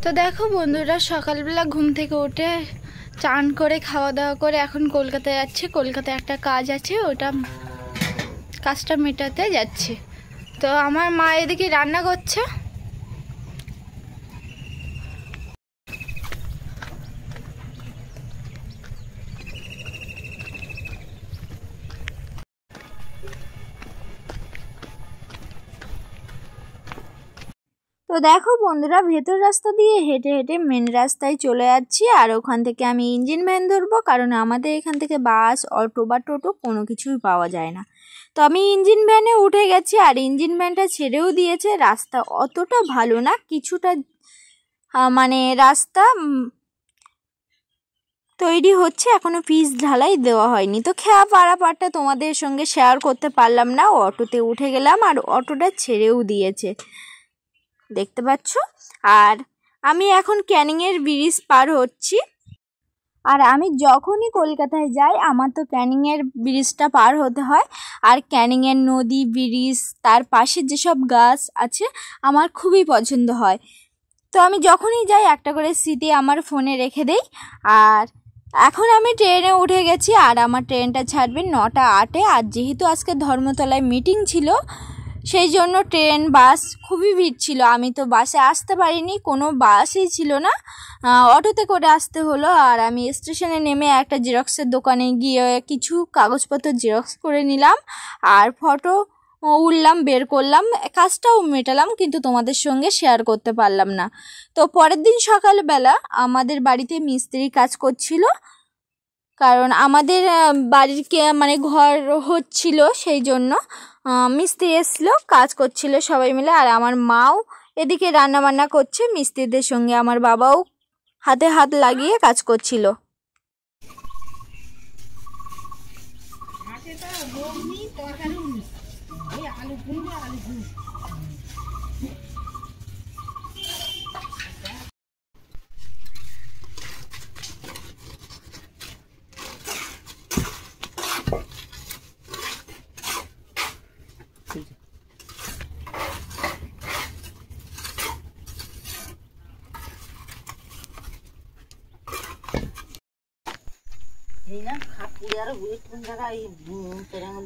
তো দেখো বন্ধুরা, সকালবেলা ঘুম থেকে উঠে চান করে খাওয়া দাওয়া করে এখন কলকাতায় যাচ্ছি। কলকাতায় একটা কাজ আছে, ওটা কাজটা মেটাতে যাচ্ছি। তো আমার মা এদিকে রান্না করছে। তো দেখো বন্ধুরা, ভেতর রাস্তা দিয়ে হেঁটে হেঁটে মেন রাস্তায় চলে যাচ্ছি। আর ওখান থেকে আমি ইঞ্জিন ভ্যান ধরবো, কারণ আমাদের এখান থেকে বাস, অটো বা টোটো কোনো কিছুই পাওয়া যায় না। তো আমি ইঞ্জিন ভ্যানে উঠে গেছি, আর ইঞ্জিন ভ্যানটা ছেড়েও দিয়েছে। রাস্তা অতটা ভালো না, কিছুটা মানে রাস্তা তৈরি হচ্ছে, এখনো পিচ ঢালাই দেওয়া হয়নি। তো খেয়া পারাপারটা তোমাদের সঙ্গে শেয়ার করতে পারলাম না। অটোতে উঠে গেলাম আর অটোটা ছেড়েও দিয়েছে, দেখতে পাচ্ছ। আর আমি এখন ক্যানিংয়ের ব্রিজ পার হচ্ছি। আর আমি যখনই কলকাতায় যাই আমার তো ক্যানিংয়ের ব্রিজটা পার হতে হয়। আর ক্যানিংয়ের নদী, ব্রিজ, তার পাশে যেসব গাছ আছে আমার খুবই পছন্দ হয়। তো আমি যখনই যাই একটা করে স্মৃতি আমার ফোনে রেখে দেই। আর এখন আমি ট্রেনে উঠে গেছি, আর আমার ট্রেনটা ছাড়বে 9টা 8-এ। আর যেহেতু আজকে ধর্মতলায় মিটিং ছিল, সেই জন্য ট্রেন বাস খুবই ভিড় ছিল। আমি তো বাসে আসতে পারিনি, কোনো বাসই ছিল না, অটোতে করে আসতে হলো। আর আমি স্টেশনে নেমে একটা জেরক্সের দোকানে গিয়ে কিছু কাগজপত্র জেরক্স করে নিলাম, আর ফটো উঠলাম, বের করলাম, কাজটাও মেটালাম, কিন্তু তোমাদের সঙ্গে শেয়ার করতে পারলাম না। তো পরের দিন সকালবেলা আমাদের বাড়িতে মিস্ত্রি কাজ করছিল, কারণ আমাদের বাড়ির মানে ঘর হচ্ছিল, সেই জন্য মিস্ত্রি এসেছিলো, কাজ করছিল সবাই মিলে। আর আমার মাও এদিকে রান্না বান্না করছে, মিস্ত্রিদের সঙ্গে আমার বাবাও হাতে হাত লাগিয়ে কাজ করছিল।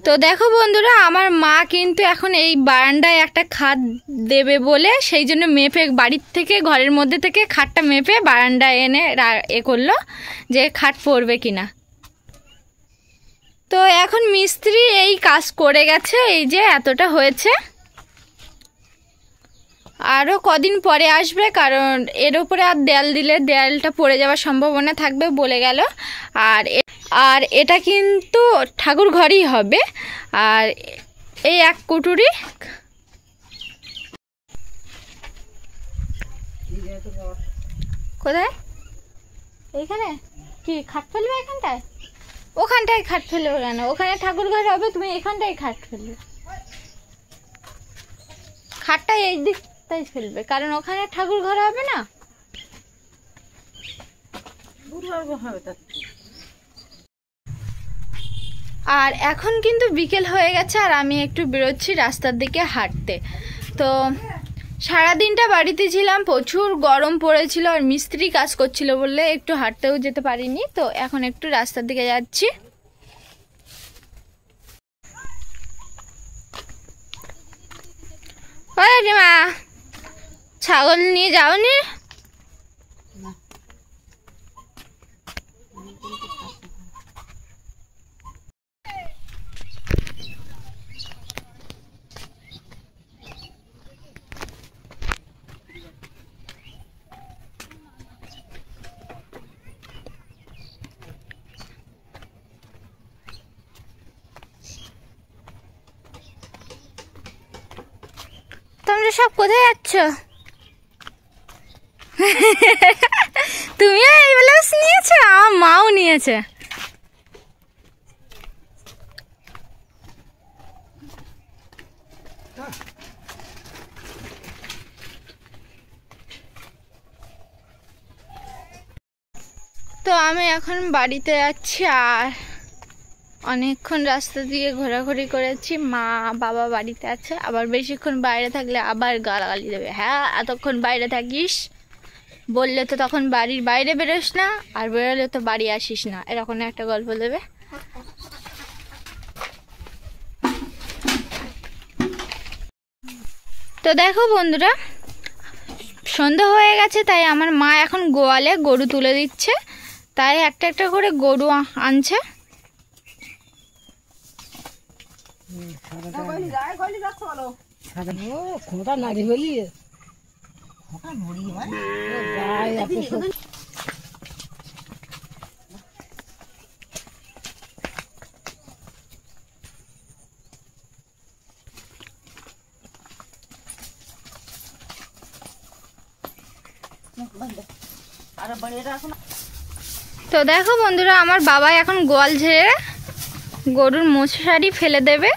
তো দেখো বন্ধুরা, আমার মা কিন্তু এখন এই বারান্দায় একটা খাট দেবে বলে সেই জন্য মেপে বাড়ির থেকে, ঘরের মধ্যে থেকে খাটটা মেপে বারান্দায় এনে করলো যে খাট পড়বে কিনা। তো এখন মিস্ত্রি এই কাজ করে গেছে, এই যে এতটা হয়েছে। আরও কদিন পরে আসবে, কারণ এর উপরে আর দেয়াল দিলে দেয়ালটা পড়ে যাওয়ার সম্ভাবনা থাকবে বলে গেল। আর এটা কিন্তু ঠাকুর ঘরই হবে। আর এই এক কুটুরি কোথায়, এইখানে কি খাট ফেলবে? এখানটায়, ওখানটায় খাট ফেলবে কেন? ওখানে ঠাকুর ঘর হবে, তুমি এখানটায় খাট ফেলবে। খাটটা এই দিকটাই ফেলবে, কারণ ওখানে ঠাকুর ঘর হবে না। আর এখন কিন্তু বিকেল হয়ে গেছে, আর আমি একটু বেরোচ্ছি রাস্তার দিকে হাঁটতে। তো সারাদিনটা বাড়িতে ছিলাম, প্রচুর গরম পড়েছিল, আর মিস্ত্রি কাজ করছিল বলে একটু হাঁটতেও যেতে পারিনি। তো এখন একটু রাস্তার দিকে যাচ্ছি। মা, ছাগল নিয়ে যাওনি? তোমরা সব কোথায় যাচ্ছ? তুমিও এই ব্লাউজ নিয়েছো? আমার মাও নিয়েছে। তো আমি এখন বাড়িতে যাচ্ছি, আর অনেকক্ষণ রাস্তা দিয়ে ঘোরাঘুরি করেছি। মা বাবা বাড়িতে আছে, আবার বেশিক্ষণ বাইরে থাকলে আবার গালাগালি দেবে, হ্যাঁ এতক্ষণ বাইরে থাকিস, বললে তো তখন বাড়ির বাইরে বেরোস না, আর বেরোলে তো বাড়ি আসিস না, এরকম একটা গল্প দেবে। তো দেখো বন্ধুরা, সন্ধ্যা হয়ে গেছে, তাই আমার মা এখন গোয়ালে গরু তুলে দিচ্ছে, তাই একটা একটা করে গরু আনছে। তো দেখো বন্ধুরা, আমার বাবা এখন গোয়াল ঝেড়ে গরুর মোষারি ফেলে দেবে।